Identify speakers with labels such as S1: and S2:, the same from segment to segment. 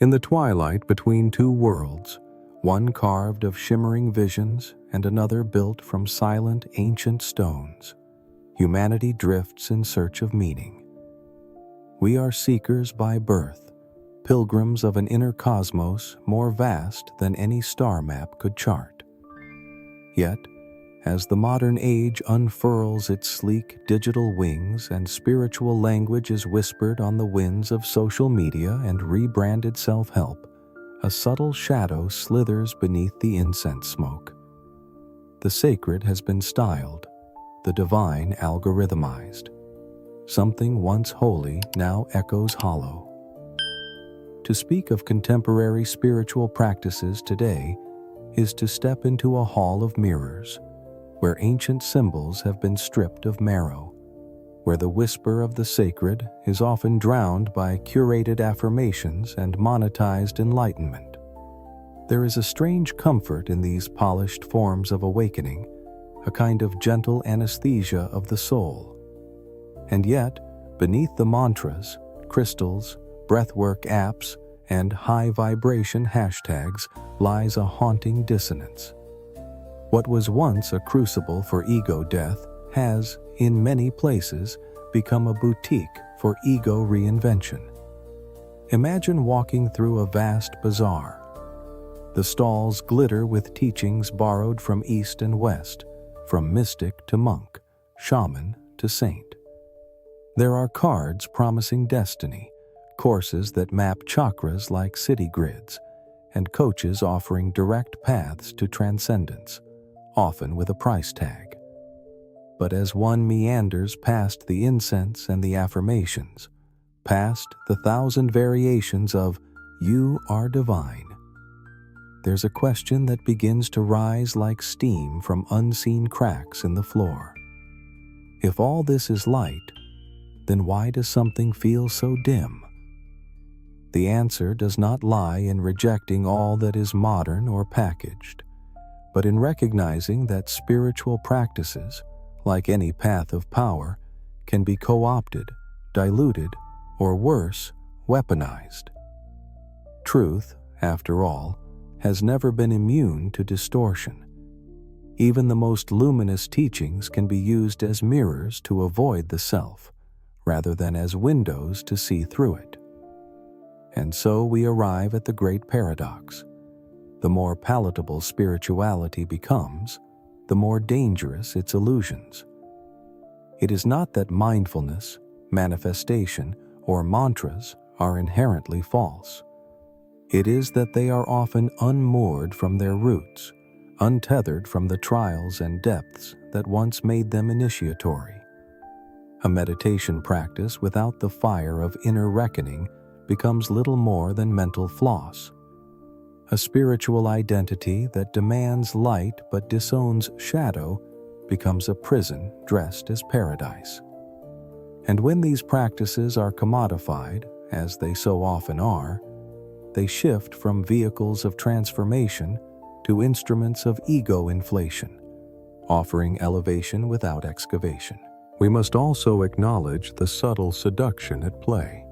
S1: In the twilight between two worlds, one carved of shimmering visions and another built from silent ancient stones, humanity drifts in search of meaning. We are seekers by birth, pilgrims of an inner cosmos more vast than any star map could chart. Yet, as the modern age unfurls its sleek digital wings and spiritual language is whispered on the winds of social media and rebranded self-help, a subtle shadow slithers beneath the incense smoke. The sacred has been styled, the divine algorithmized. Something once holy now echoes hollow. To speak of contemporary spiritual practices today is to step into a hall of mirrors, where ancient symbols have been stripped of marrow, where the whisper of the sacred is often drowned by curated affirmations and monetized enlightenment. There is a strange comfort in these polished forms of awakening, a kind of gentle anesthesia of the soul. And yet, beneath the mantras, crystals, breathwork apps, and high-vibration hashtags lies a haunting dissonance. What was once a crucible for ego death has, in many places, become a boutique for ego reinvention. Imagine walking through a vast bazaar. The stalls glitter with teachings borrowed from East and West, from mystic to monk, shaman to saint. There are cards promising destiny, courses that map chakras like city grids, and coaches offering direct paths to transcendence, often with a price tag. But as one meanders past the incense and the affirmations, past the 1,000 variations of "You are divine," there's a question that begins to rise like steam from unseen cracks in the floor. If all this is light, then why does something feel so dim? The answer does not lie in rejecting all that is modern or packaged, but in recognizing that spiritual practices, like any path of power, can be co-opted, diluted, or worse, weaponized. Truth, after all, has never been immune to distortion. Even the most luminous teachings can be used as mirrors to avoid the self, rather than as windows to see through it. And so we arrive at the great paradox. The more palatable spirituality becomes, the more dangerous its illusions. It is not that mindfulness, manifestation, or mantras are inherently false. It is that they are often unmoored from their roots, untethered from the trials and depths that once made them initiatory. A meditation practice without the fire of inner reckoning becomes little more than mental floss. A spiritual identity that demands light but disowns shadow becomes a prison dressed as paradise. And when these practices are commodified, as they so often are, they shift from vehicles of transformation to instruments of ego inflation, offering elevation without excavation. We must also acknowledge the subtle seduction at play.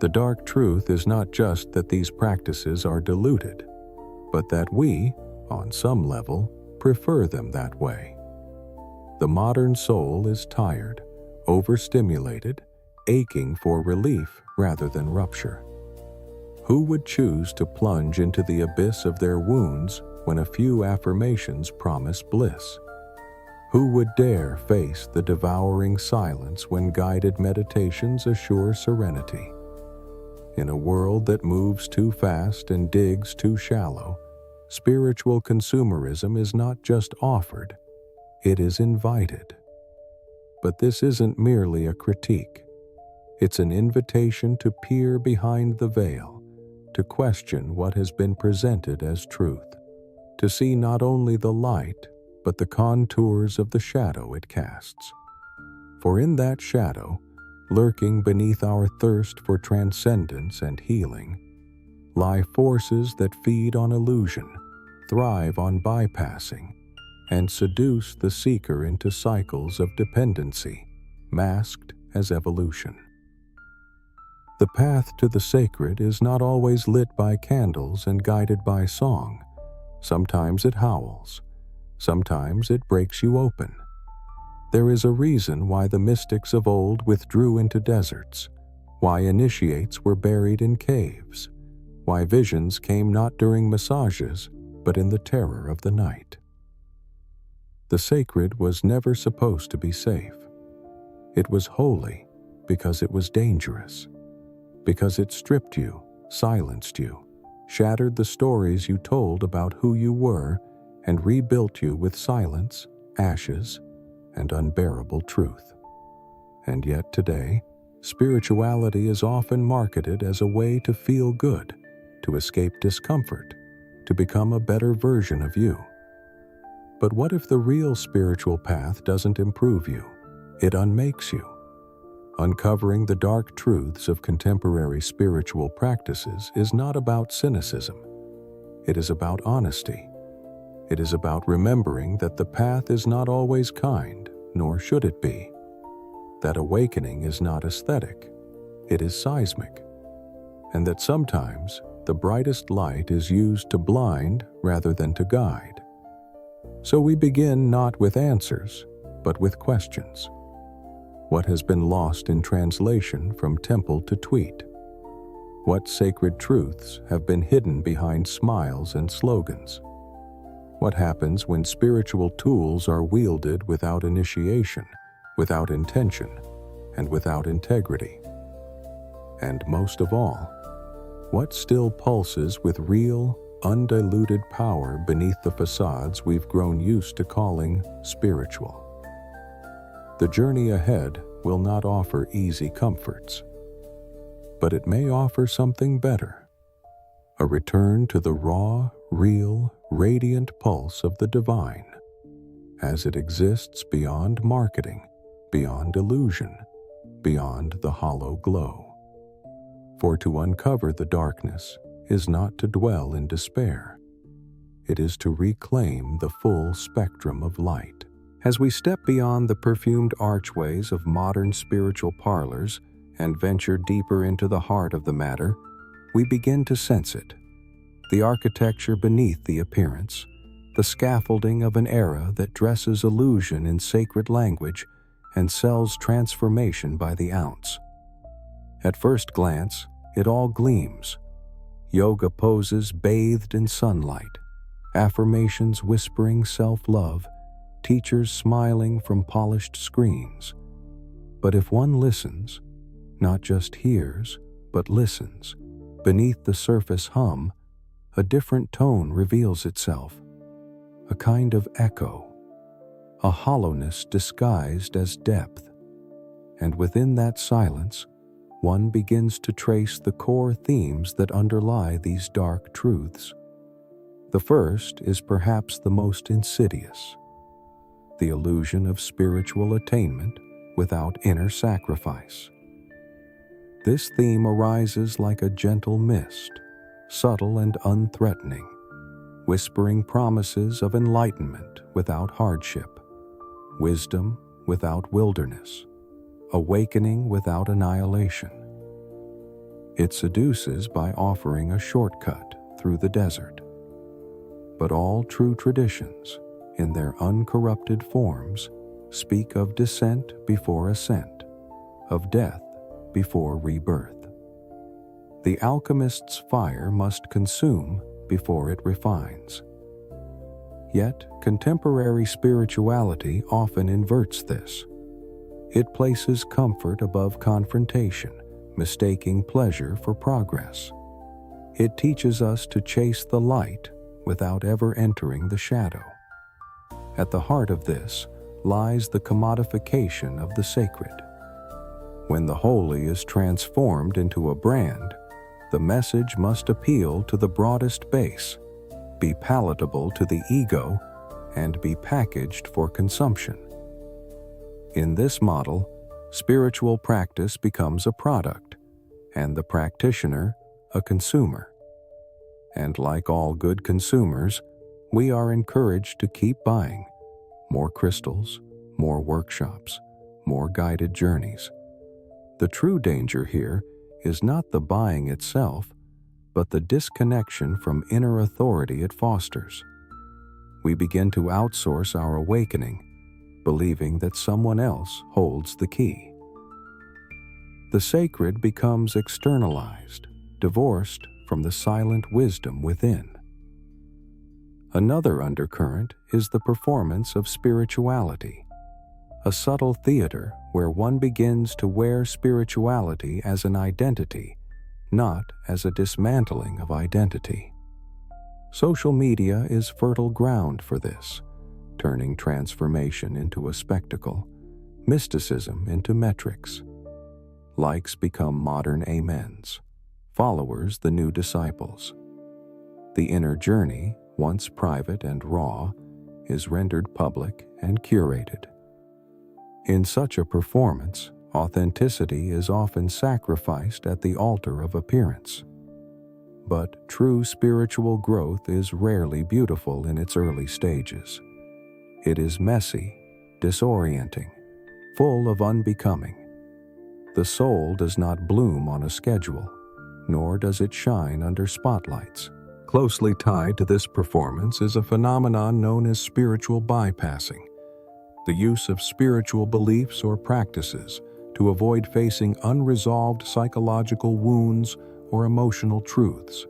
S1: The dark truth is not just that these practices are diluted, but that we, on some level, prefer them that way. The modern soul is tired, overstimulated, aching for relief rather than rupture. Who would choose to plunge into the abyss of their wounds when a few affirmations promise bliss? Who would dare face the devouring silence when guided meditations assure serenity? In a world that moves too fast and digs too shallow, spiritual consumerism is not just offered, it is invited. But this isn't merely a critique. It's an invitation to peer behind the veil, to question what has been presented as truth, to see not only the light, but the contours of the shadow it casts. For in that shadow, lurking beneath our thirst for transcendence and healing, lie forces that feed on illusion, thrive on bypassing, and seduce the seeker into cycles of dependency, masked as evolution. The path to the sacred is not always lit by candles and guided by song. Sometimes it howls. Sometimes it breaks you open. There is a reason why the mystics of old withdrew into deserts, why initiates were buried in caves, why visions came not during massages, but in the terror of the night. The sacred was never supposed to be safe. It was holy because it was dangerous, because it stripped you, silenced you, shattered the stories you told about who you were, and rebuilt you with silence, ashes, and unbearable truth. And yet today, spirituality is often marketed as a way to feel good, to escape discomfort, to become a better version of you. But what if the real spiritual path doesn't improve you? It unmakes you. Uncovering the dark truths of contemporary spiritual practices is not about cynicism. It is about honesty. It is about remembering that the path is not always kind, nor should it be. That awakening is not aesthetic. It is seismic. And that sometimes the brightest light is used to blind rather than to guide. So we begin not with answers, but with questions. What has been lost in translation from temple to tweet? What sacred truths have been hidden behind smiles and slogans? What happens when spiritual tools are wielded without initiation, without intention, and without integrity? And most of all, what still pulses with real, undiluted power beneath the facades we've grown used to calling spiritual? The journey ahead will not offer easy comforts, but it may offer something better, a return to the raw, real, radiant pulse of the divine, as it exists beyond marketing, beyond illusion, beyond the hollow glow. For to uncover the darkness is not to dwell in despair. It is to reclaim the full spectrum of light. As we step beyond the perfumed archways of modern spiritual parlors and venture deeper into the heart of the matter, we begin to sense it. The architecture beneath the appearance, the scaffolding of an era that dresses illusion in sacred language and sells transformation by the ounce. At first glance, it all gleams. Yoga poses bathed in sunlight, affirmations whispering self-love, teachers smiling from polished screens. But if one listens, not just hears, but listens, beneath the surface hum, a different tone reveals itself, a kind of echo, a hollowness disguised as depth. And within that silence, one begins to trace the core themes that underlie these dark truths. The first is perhaps the most insidious: the illusion of spiritual attainment without inner sacrifice. This theme arises like a gentle mist, subtle and unthreatening, whispering promises of enlightenment without hardship, wisdom without wilderness, awakening without annihilation. It seduces by offering a shortcut through the desert. But all true traditions, in their uncorrupted forms, speak of descent before ascent, of death before rebirth. The alchemist's fire must consume before it refines. Yet, contemporary spirituality often inverts this. It places comfort above confrontation, mistaking pleasure for progress. It teaches us to chase the light without ever entering the shadow. At the heart of this lies the commodification of the sacred. When the holy is transformed into a brand, the message must appeal to the broadest base, be palatable to the ego, and be packaged for consumption. In this model, spiritual practice becomes a product, and the practitioner a consumer. And like all good consumers, we are encouraged to keep buying more crystals, more workshops, more guided journeys. The true danger here is not the buying itself, but the disconnection from inner authority it fosters. We begin to outsource our awakening, believing that someone else holds the key. The sacred becomes externalized, divorced from the silent wisdom within. Another undercurrent is the performance of spirituality, a subtle theater where one begins to wear spirituality as an identity, not as a dismantling of identity. Social media is fertile ground for this, turning transformation into a spectacle, mysticism into metrics. Likes become modern amens, followers the new disciples. The inner journey, once private and raw, is rendered public and curated. In such a performance, authenticity is often sacrificed at the altar of appearance. But true spiritual growth is rarely beautiful in its early stages. It is messy, disorienting, full of unbecoming. The soul does not bloom on a schedule, nor does it shine under spotlights. Closely tied to this performance is a phenomenon known as spiritual bypassing, the use of spiritual beliefs or practices to avoid facing unresolved psychological wounds or emotional truths.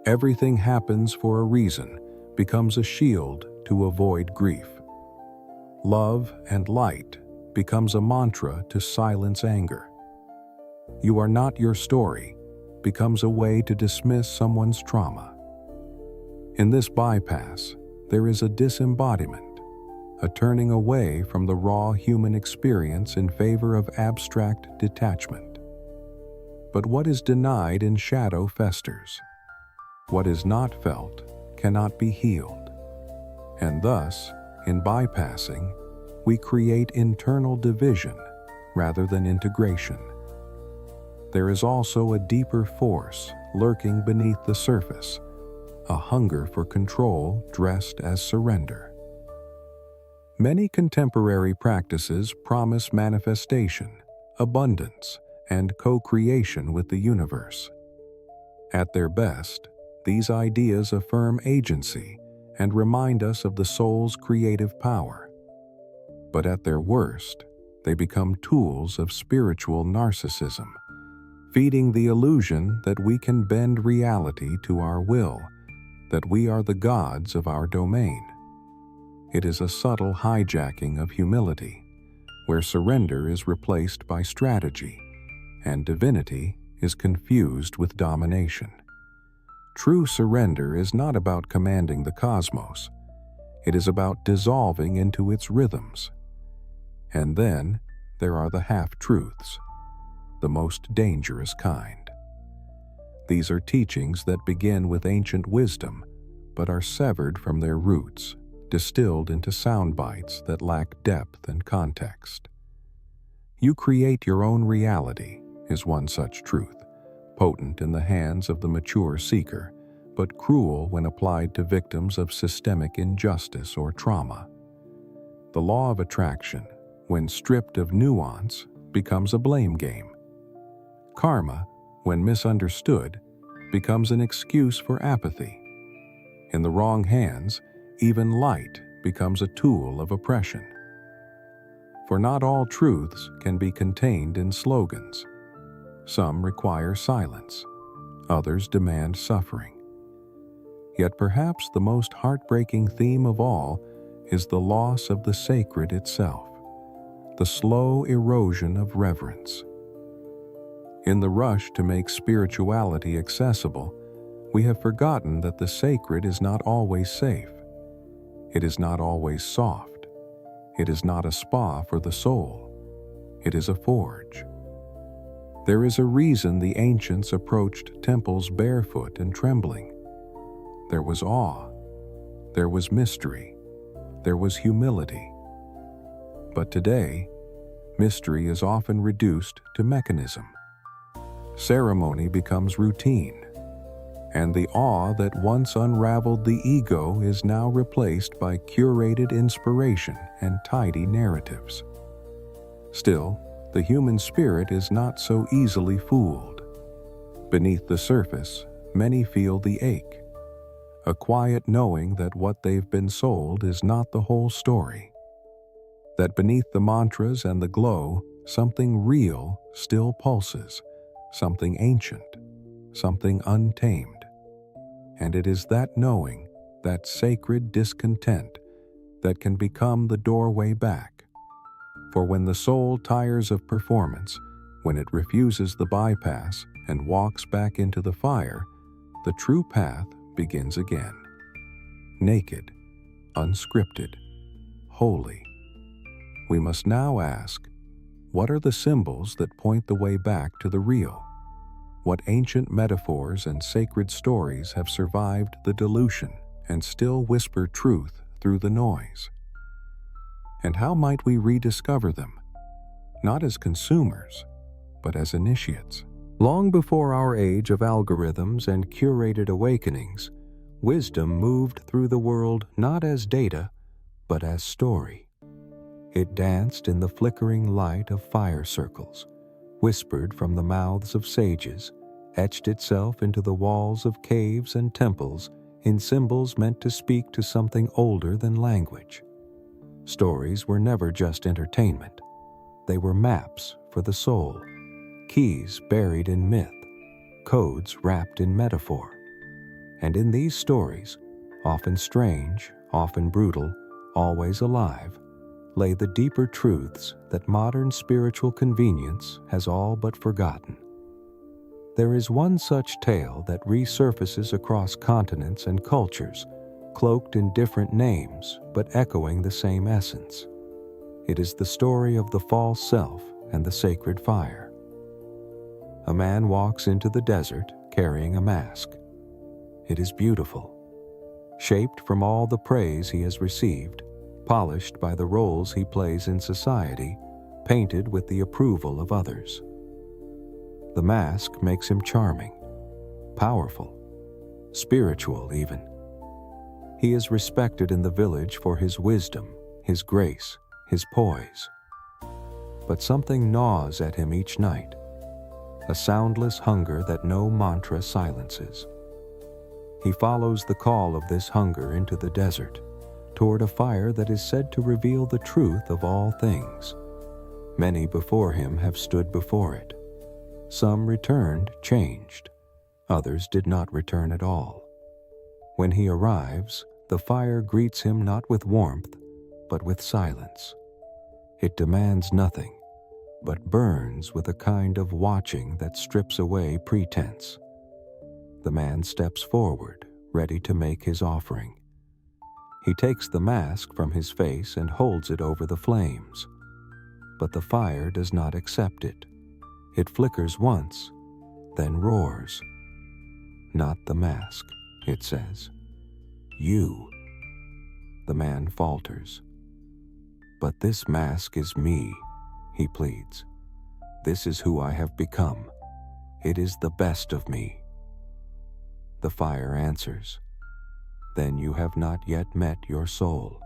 S1: Everything happens for a reason becomes a shield to avoid grief. Love and light becomes a mantra to silence anger. You are not your story becomes a way to dismiss someone's trauma. In this bypass, there is a disembodiment, a turning away from the raw human experience in favor of abstract detachment. But what is denied in shadow festers. What is not felt cannot be healed. And thus, in bypassing, we create internal division rather than integration. There is also a deeper force lurking beneath the surface, a hunger for control dressed as surrender. Many contemporary practices promise manifestation, abundance, and co-creation with the universe. At their best, these ideas affirm agency and remind us of the soul's creative power. But at their worst, they become tools of spiritual narcissism, feeding the illusion that we can bend reality to our will, that we are the gods of our domain. It is a subtle hijacking of humility, where surrender is replaced by strategy, and divinity is confused with domination. True surrender is not about commanding the cosmos. It is about dissolving into its rhythms. And then there are the half-truths, the most dangerous kind. These are teachings that begin with ancient wisdom, but are severed from their roots, distilled into sound bites that lack depth and context. You create your own reality is one such truth, potent in the hands of the mature seeker, but cruel when applied to victims of systemic injustice or trauma. The law of attraction, when stripped of nuance, becomes a blame game. Karma, when misunderstood, becomes an excuse for apathy. In the wrong hands, even light becomes a tool of oppression. For not all truths can be contained in slogans. Some require silence, others demand suffering. Yet perhaps the most heartbreaking theme of all is the loss of the sacred itself, the slow erosion of reverence. In the rush to make spirituality accessible, we have forgotten that the sacred is not always safe. It is not always soft. It is not a spa for the soul. It is a forge. There is a reason the ancients approached temples barefoot and trembling. There was awe. There was mystery. There was humility. But today, mystery is often reduced to mechanism. Ceremony becomes routine, and the awe that once unraveled the ego is now replaced by curated inspiration and tidy narratives. Still, The human spirit is not so easily fooled. Beneath the surface, many feel the ache, a quiet knowing that what they've been sold is not the whole story. That beneath the mantras and the glow, something real still pulses, something ancient, something untamed. And it is that knowing, that sacred discontent, that can become the doorway back. For when the soul tires of performance, when it refuses the bypass and walks back into the fire, the true path begins again. Naked, unscripted, holy. We must now ask, what are the symbols that point the way back to the real? What ancient metaphors and sacred stories have survived the dilution and still whisper truth through the noise? And how might we rediscover them, not as consumers, but as initiates? Long before our age of algorithms and curated awakenings, wisdom moved through the world not as data, but as story. It danced in the flickering light of fire circles, whispered from the mouths of sages, etched itself into the walls of caves and temples in symbols meant to speak to something older than language. Stories were never just entertainment. They were maps for the soul, keys buried in myth, codes wrapped in metaphor. And in these stories, often strange, often brutal, always alive, lay the deeper truths that modern spiritual convenience has all but forgotten. There is one such tale that resurfaces across continents and cultures, cloaked in different names but echoing the same essence. It is the story of the false self and the sacred fire. A man walks into the desert carrying a mask. It is beautiful, shaped from all the praise he has received, polished by the roles he plays in society, painted with the approval of others. The mask makes him charming, powerful, spiritual even. He is respected in the village for his wisdom, his grace, his poise. But something gnaws at him each night, a soundless hunger that no mantra silences. He follows the call of this hunger into the desert, toward a fire that is said to reveal the truth of all things. Many before him have stood before it. Some returned changed. Others did not return at all. When he arrives, the fire greets him not with warmth, but with silence. It demands nothing, but burns with a kind of watching that strips away pretense. The man steps forward, ready to make his offering. He takes the mask from his face and holds it over the flames. But the fire does not accept it. It flickers once, then roars. Not the mask, it says. You. The man falters. But this mask is me, he pleads. This is who I have become. It is the best of me. The fire answers. Then you have not yet met your soul.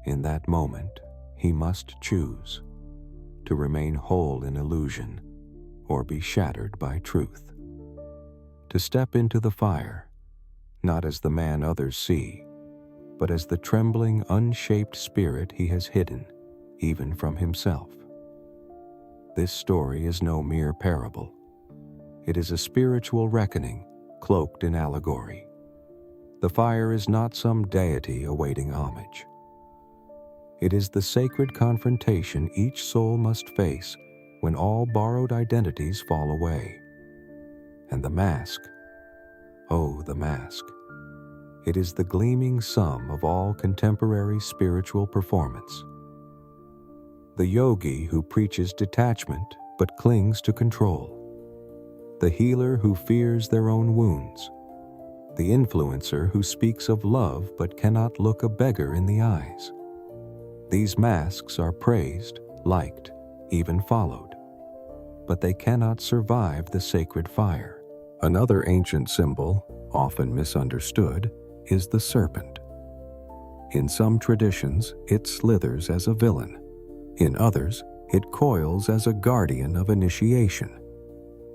S1: In that moment, he must choose to remain whole in illusion or be shattered by truth. To step into the fire, not as the man others see, but as the trembling, unshaped spirit he has hidden, even from himself. This story is no mere parable. It is a spiritual reckoning cloaked in allegory. The fire is not some deity awaiting homage. It is the sacred confrontation each soul must face when all borrowed identities fall away. And the mask, oh, the mask. It is the gleaming sum of all contemporary spiritual performance. The yogi who preaches detachment but clings to control. The healer who fears their own wounds. The influencer who speaks of love but cannot look a beggar in the eyes. These masks are praised, liked, even followed. But they cannot survive the sacred fire. Another ancient symbol, often misunderstood, is the serpent. In some traditions, it slithers as a villain. In others, It coils as a guardian of initiation.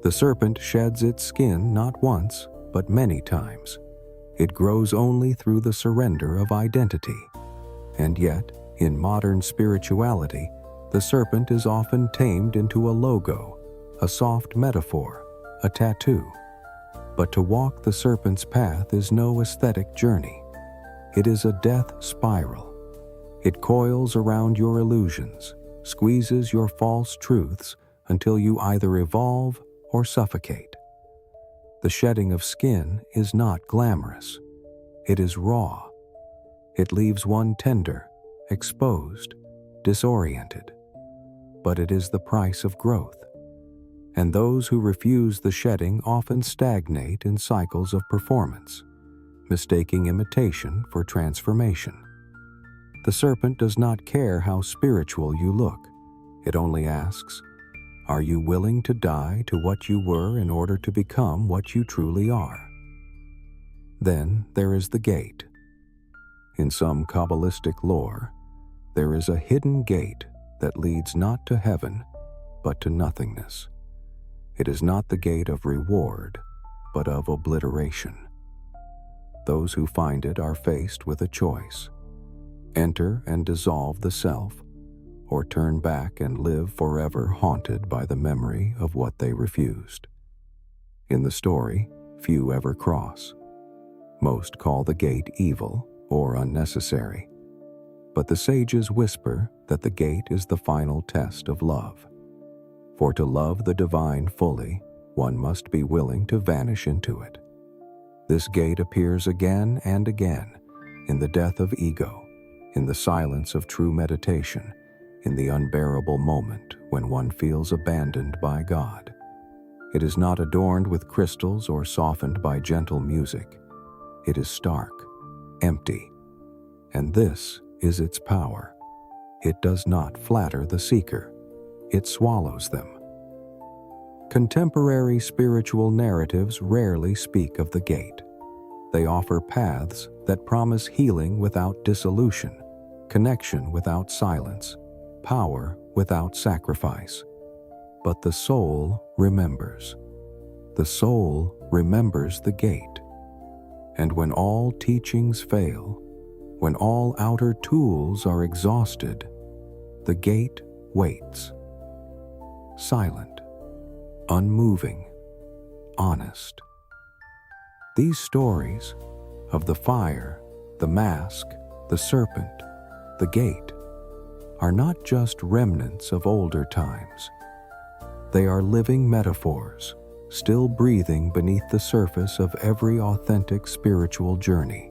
S1: The serpent sheds its skin not once, but many times. It grows only through the surrender of identity. And yet, in modern spirituality, the serpent is often tamed into a logo, a soft metaphor, a tattoo. But to walk the serpent's path is no aesthetic journey. It is a death spiral. It coils around your illusions, squeezes your false truths until you either evolve or suffocate. The shedding of skin is not glamorous. It is raw. It leaves one tender, exposed, disoriented. But it is the price of growth. And those who refuse the shedding often stagnate in cycles of performance, mistaking imitation for transformation. The serpent does not care how spiritual you look. It only asks, are you willing to die to what you were in order to become what you truly are? Then there is the gate. In some Kabbalistic lore, there is a hidden gate that leads not to heaven, but to nothingness. It is not the gate of reward, but of obliteration. Those who find it are faced with a choice: enter and dissolve the self, or turn back and live forever haunted by the memory of what they refused. In the story, few ever cross. Most call the gate evil or unnecessary. But the sages whisper that the gate is the final test of love. For to love the divine fully, one must be willing to vanish into it. This gate appears again and again in the death of ego, in the silence of true meditation, in the unbearable moment when one feels abandoned by God. It is not adorned with crystals or softened by gentle music. It is stark, empty, and this is its power. It does not flatter the seeker. It swallows them. Contemporary spiritual narratives rarely speak of the gate. They offer paths that promise healing without dissolution, connection without silence, power without sacrifice. But the soul remembers. The soul remembers the gate. And when all teachings fail, when all outer tools are exhausted, the gate waits. Silent, unmoving, honest. These stories of the fire, the mask, the serpent, the gate, are not just remnants of older times. They are living metaphors, still breathing beneath the surface of every authentic spiritual journey.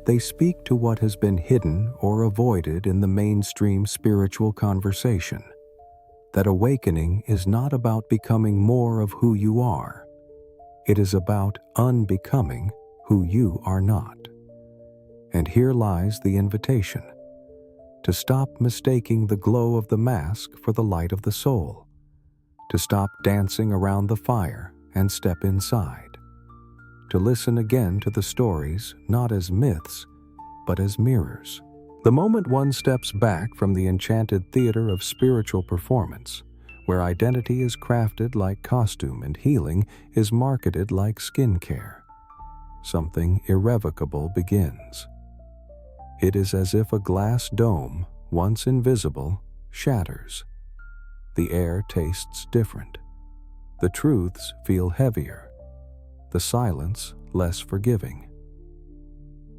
S1: They speak to what has been hidden or avoided in the mainstream spiritual conversation, that awakening is not about becoming more of who you are. It is about unbecoming who you are not. And here lies the invitation: to stop mistaking the glow of the mask for the light of the soul, to stop dancing around the fire and step inside, to listen again to the stories not as myths, but as mirrors. The moment one steps back from the enchanted theater of spiritual performance, where identity is crafted like costume and healing is marketed like skincare, something irrevocable begins. It is as if a glass dome, once invisible, shatters. The air tastes different. The truths feel heavier. The silence less forgiving.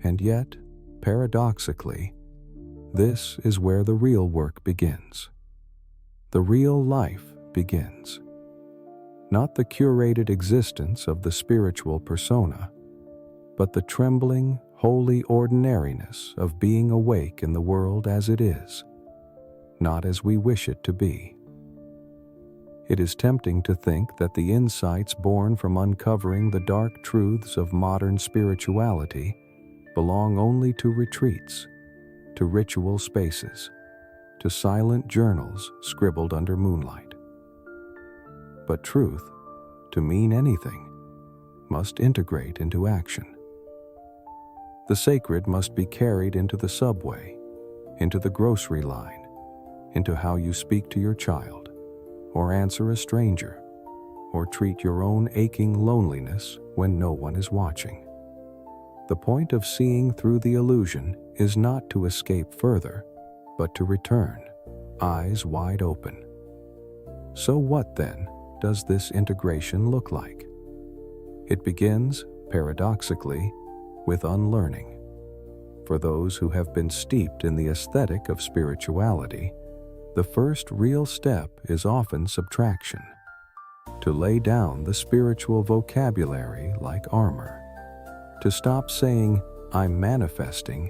S1: And yet, paradoxically, this is where the real work begins. The real life begins. Not the curated existence of the spiritual persona, but the trembling, holy ordinariness of being awake in the world as it is, not as we wish it to be. It is tempting to think that the insights born from uncovering the dark truths of modern spirituality belong only to retreats, to ritual spaces, to silent journals scribbled under moonlight. But truth, to mean anything, must integrate into action. The sacred must be carried into the subway, into the grocery line, into how you speak to your child, or answer a stranger, or treat your own aching loneliness when no one is watching. The point of seeing through the illusion is not to escape further, but to return, eyes wide open. So what, then, does this integration look like? It begins, paradoxically, with unlearning. For those who have been steeped in the aesthetic of spirituality, the first real step is often subtraction. To lay down the spiritual vocabulary like armor. To stop saying, "I'm manifesting,"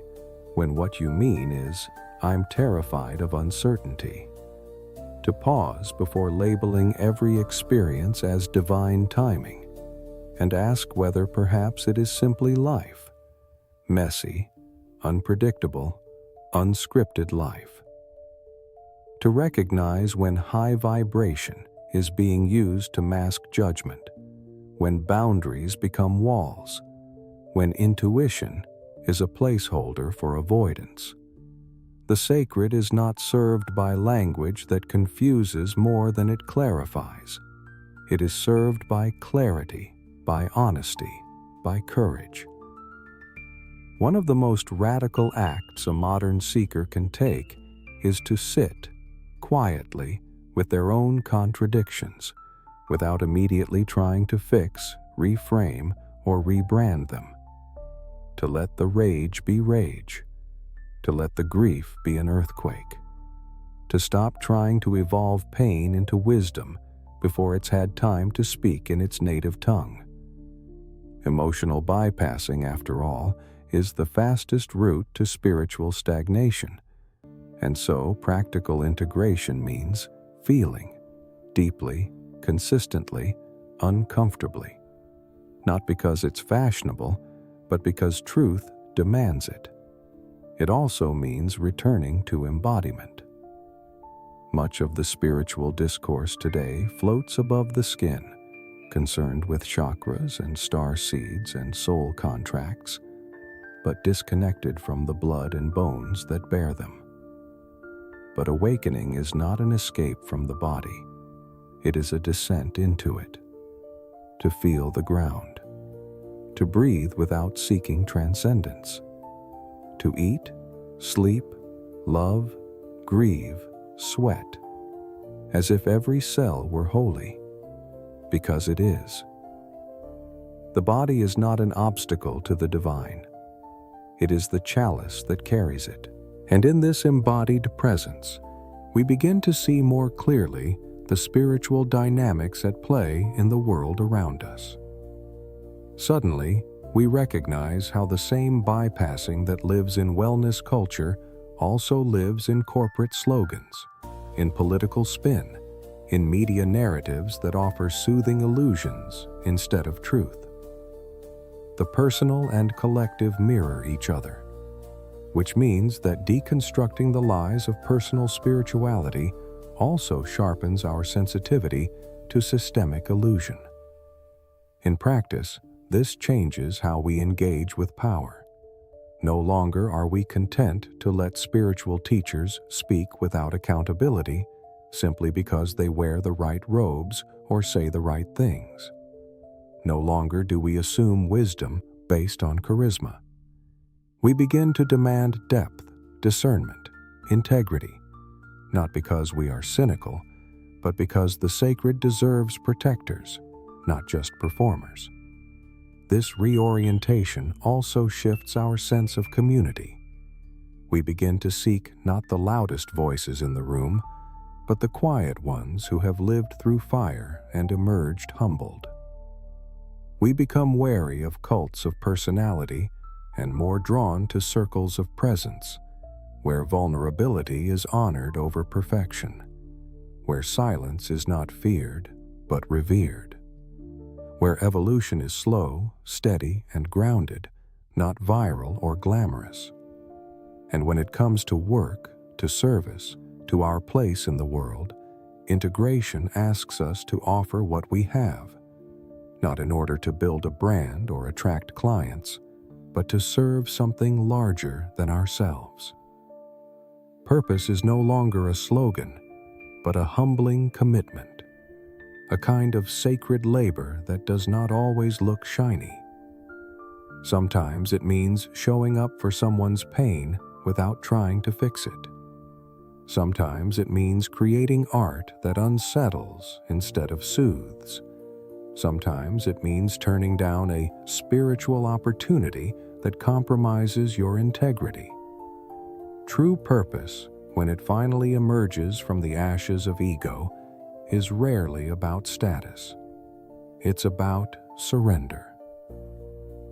S1: when what you mean is, "I'm terrified of uncertainty." To pause before labeling every experience as divine timing, and ask whether perhaps it is simply life. Messy, unpredictable, unscripted life. To recognize when high vibration is being used to mask judgment, when boundaries become walls, when intuition is a placeholder for avoidance. The sacred is not served by language that confuses more than it clarifies. It is served by clarity, by honesty, by courage. One of the most radical acts a modern seeker can take is to sit quietly with their own contradictions, without immediately trying to fix, reframe, or rebrand them. To let the rage be rage. To let the grief be an earthquake. To stop trying to evolve pain into wisdom before it's had time to speak in its native tongue. Emotional bypassing, after all, is the fastest route to spiritual stagnation, and so practical integration means feeling, deeply, consistently, uncomfortably. Not because it's fashionable, but because truth demands it. It also means returning to embodiment. Much of the spiritual discourse today floats above the skin, concerned with chakras and star seeds and soul contracts, but disconnected from the blood and bones that bear them. But awakening is not an escape from the body. It is a descent into it. To feel the ground. To breathe without seeking transcendence. To eat, sleep, love, grieve, sweat, as if every cell were holy, because it is. The body is not an obstacle to the divine. It is the chalice that carries it. And in this embodied presence, we begin to see more clearly the spiritual dynamics at play in the world around us. Suddenly, we recognize how the same bypassing that lives in wellness culture also lives in corporate slogans, in political spin, in media narratives that offer soothing illusions instead of truth. The personal and collective mirror each other, which means that deconstructing the lies of personal spirituality also sharpens our sensitivity to systemic illusion. In practice, this changes how we engage with power. No longer are we content to let spiritual teachers speak without accountability simply because they wear the right robes or say the right things. No longer do we assume wisdom based on charisma. We begin to demand depth, discernment, integrity, not because we are cynical, but because the sacred deserves protectors, not just performers. This reorientation also shifts our sense of community. We begin to seek not the loudest voices in the room, but the quiet ones who have lived through fire and emerged humbled. We become wary of cults of personality and more drawn to circles of presence, where vulnerability is honored over perfection, where silence is not feared, but revered, where evolution is slow, steady, and grounded, not viral or glamorous. And when it comes to work, to service, to our place in the world, integration asks us to offer what we have, not in order to build a brand or attract clients, but to serve something larger than ourselves. Purpose is no longer a slogan, but a humbling commitment, a kind of sacred labor that does not always look shiny. Sometimes it means showing up for someone's pain without trying to fix it. Sometimes it means creating art that unsettles instead of soothes. Sometimes it means turning down a spiritual opportunity that compromises your integrity. True purpose, when it finally emerges from the ashes of ego, is rarely about status. It's about surrender.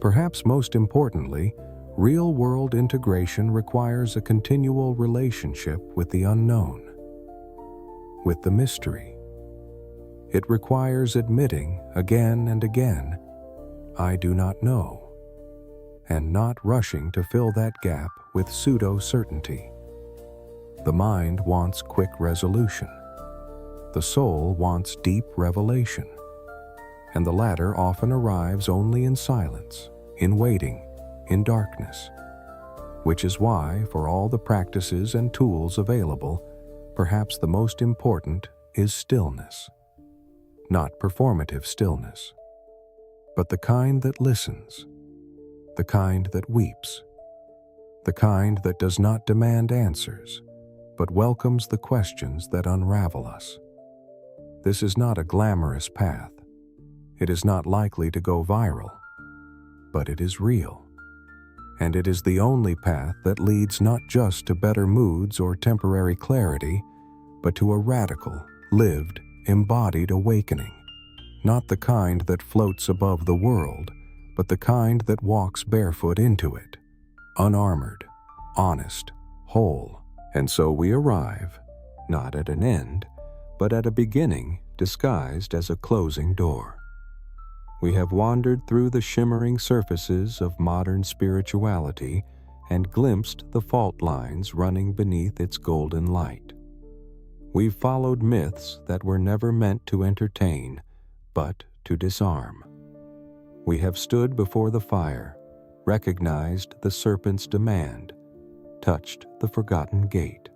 S1: Perhaps most importantly, real-world integration requires a continual relationship with the unknown, with the mystery. It requires admitting again and again, "I do not know," and not rushing to fill that gap with pseudo-certainty. The mind wants quick resolution. The soul wants deep revelation. And the latter often arrives only in silence, in waiting, in darkness. Which is why, for all the practices and tools available, perhaps the most important is stillness. Not performative stillness, but the kind that listens, the kind that weeps, the kind that does not demand answers, but welcomes the questions that unravel us. This is not a glamorous path. It is not likely to go viral, but it is real. And it is the only path that leads not just to better moods or temporary clarity, but to a radical, lived, embodied awakening. Not the kind that floats above the world, but the kind that walks barefoot into it, unarmored, honest, whole. And so we arrive, not at an end, but at a beginning disguised as a closing door. We have wandered through the shimmering surfaces of modern spirituality and glimpsed the fault lines running beneath its golden light. We've followed myths that were never meant to entertain, but to disarm. We have stood before the fire, recognized the serpent's demand, touched the forgotten gate.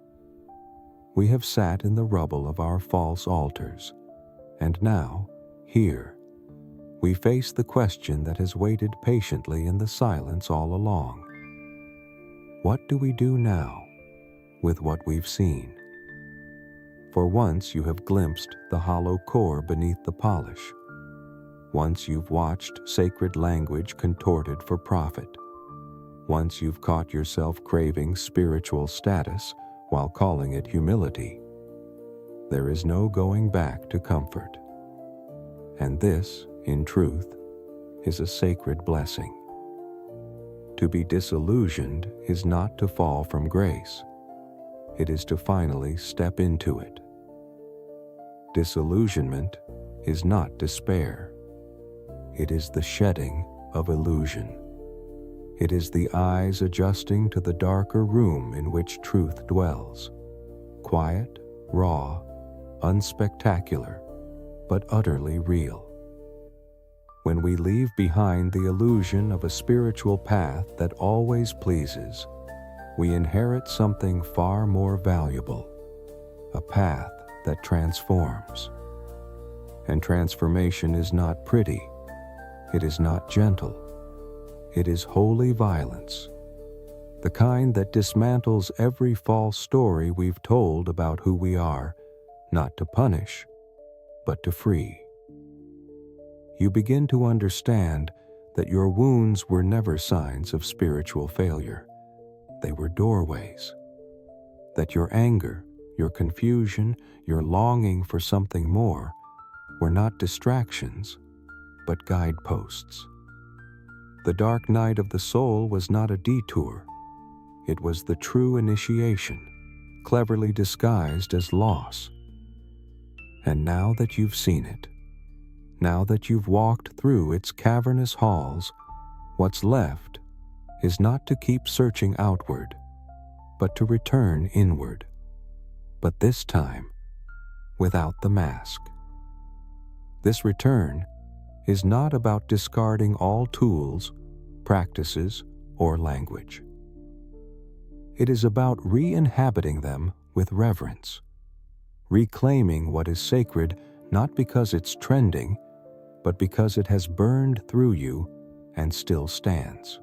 S1: We have sat in the rubble of our false altars, and now, here, we face the question that has waited patiently in the silence all along. What do we do now with what we've seen? For once you have glimpsed the hollow core beneath the polish. Once you've watched sacred language contorted for profit. Once you've caught yourself craving spiritual status while calling it humility. There is no going back to comfort. And this, in truth, is a sacred blessing. To be disillusioned is not to fall from grace. It is to finally step into it. Disillusionment is not despair. It is the shedding of illusion. It is the eyes adjusting to the darker room in which truth dwells. Quiet, raw, unspectacular, but utterly real. When we leave behind the illusion of a spiritual path that always pleases, we inherit something far more valuable, a path that transforms. And transformation is not pretty. It is not gentle. It is holy violence, the kind that dismantles every false story we've told about who we are, not to punish, but to free. You begin to understand that your wounds were never signs of spiritual failure. They were doorways. That your anger, your confusion, your longing for something more were not distractions, but guideposts. The dark night of the soul was not a detour. It was the true initiation, cleverly disguised as loss. And now that you've seen it, now that you've walked through its cavernous halls, what's left is not to keep searching outward, but to return inward. But this time, without the mask. This return is not about discarding all tools, practices, or language. It is about re-inhabiting them with reverence, reclaiming what is sacred not because it's trending, but because it has burned through you and still stands.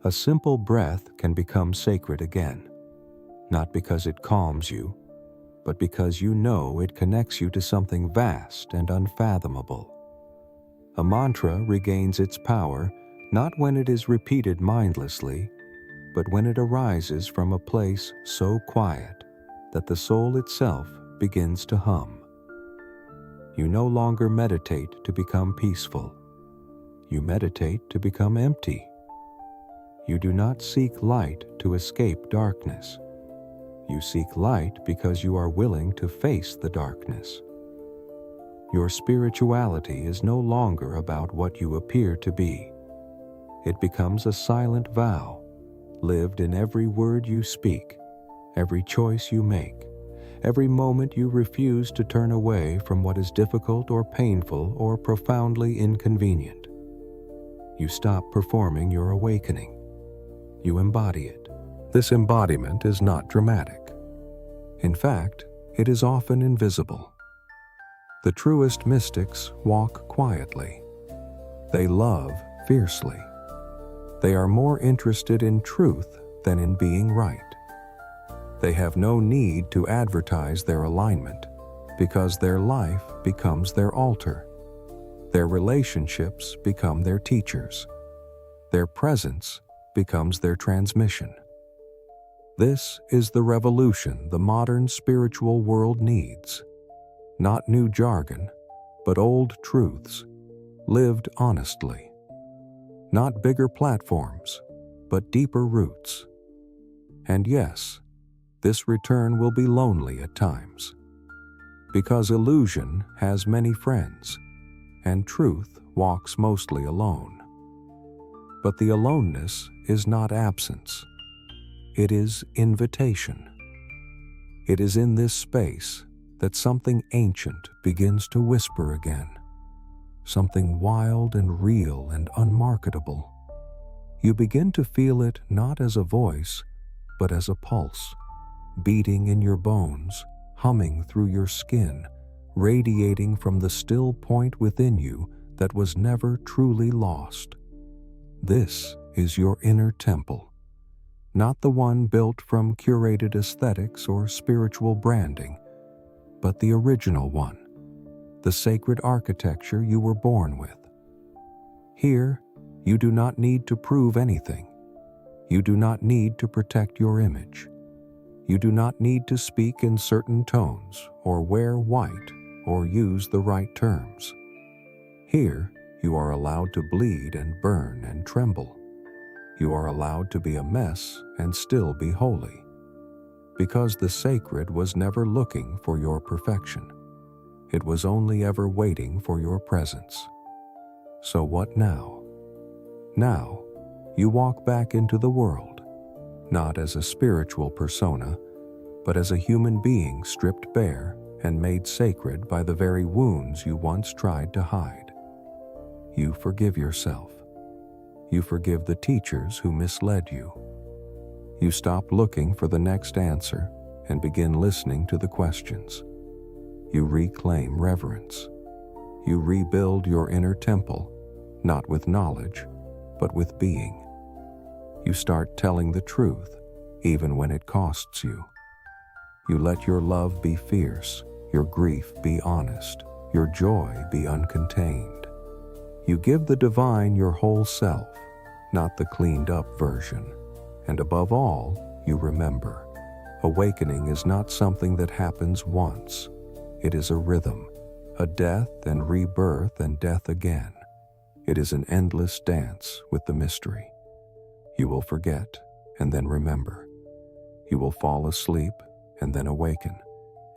S1: A simple breath can become sacred again, not because it calms you, but because you know it connects you to something vast and unfathomable. A mantra regains its power not when it is repeated mindlessly, but when it arises from a place so quiet that the soul itself begins to hum. You no longer meditate to become peaceful. You meditate to become empty. You do not seek light to escape darkness. You seek light because you are willing to face the darkness. Your spirituality is no longer about what you appear to be. It becomes a silent vow, lived in every word you speak, every choice you make, every moment you refuse to turn away from what is difficult or painful or profoundly inconvenient. You stop performing your awakening. You embody it. This embodiment is not dramatic. In fact, it is often invisible. The truest mystics walk quietly. They love fiercely. They are more interested in truth than in being right. They have no need to advertise their alignment because their life becomes their altar. Their relationships become their teachers. Their presence becomes their transmission. This is the revolution the modern spiritual world needs. Not new jargon, but old truths, lived honestly. Not bigger platforms, but deeper roots. And yes, this return will be lonely at times, because illusion has many friends, and truth walks mostly alone. But the aloneness is not absence. It is invitation. It is in this space that something ancient begins to whisper again, something wild and real and unmarketable. You begin to feel it not as a voice, but as a pulse, beating in your bones, humming through your skin, radiating from the still point within you that was never truly lost. This is your inner temple, not the one built from curated aesthetics or spiritual branding, but the original one, the sacred architecture you were born with. Here, you do not need to prove anything. You do not need to protect your image. You do not need to speak in certain tones or wear white or use the right terms. Here, you are allowed to bleed and burn and tremble. You are allowed to be a mess and still be holy, because the sacred was never looking for your perfection. It was only ever waiting for your presence. So what now? Now, you walk back into the world, not as a spiritual persona, but as a human being stripped bare and made sacred by the very wounds you once tried to hide. You forgive yourself. You forgive the teachers who misled you. You stop looking for the next answer and begin listening to the questions. You reclaim reverence. You rebuild your inner temple, not with knowledge, but with being. You start telling the truth, even when it costs you. You let your love be fierce, your grief be honest, your joy be uncontained. You give the divine your whole self, not the cleaned-up version. And above all, you remember, awakening is not something that happens once. It is a rhythm, a death and rebirth and death again. It is an endless dance with the mystery. You will forget and then remember. You will fall asleep and then awaken.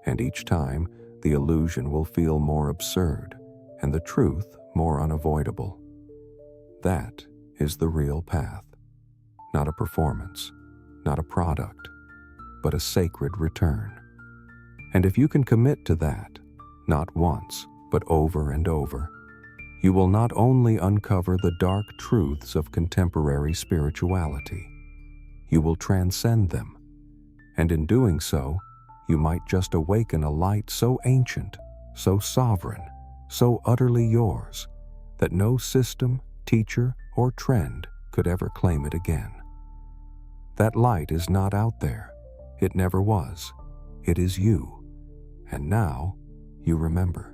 S1: And each time, the illusion will feel more absurd and the truth more unavoidable. That is the real path. Not a performance, not a product, but a sacred return. And if you can commit to that, not once, but over and over, you will not only uncover the dark truths of contemporary spirituality, you will transcend them. And in doing so, you might just awaken a light so ancient, so sovereign, so utterly yours, that no system, teacher, or trend could ever claim it again. That light is not out there. It never was. It is you. And now you remember.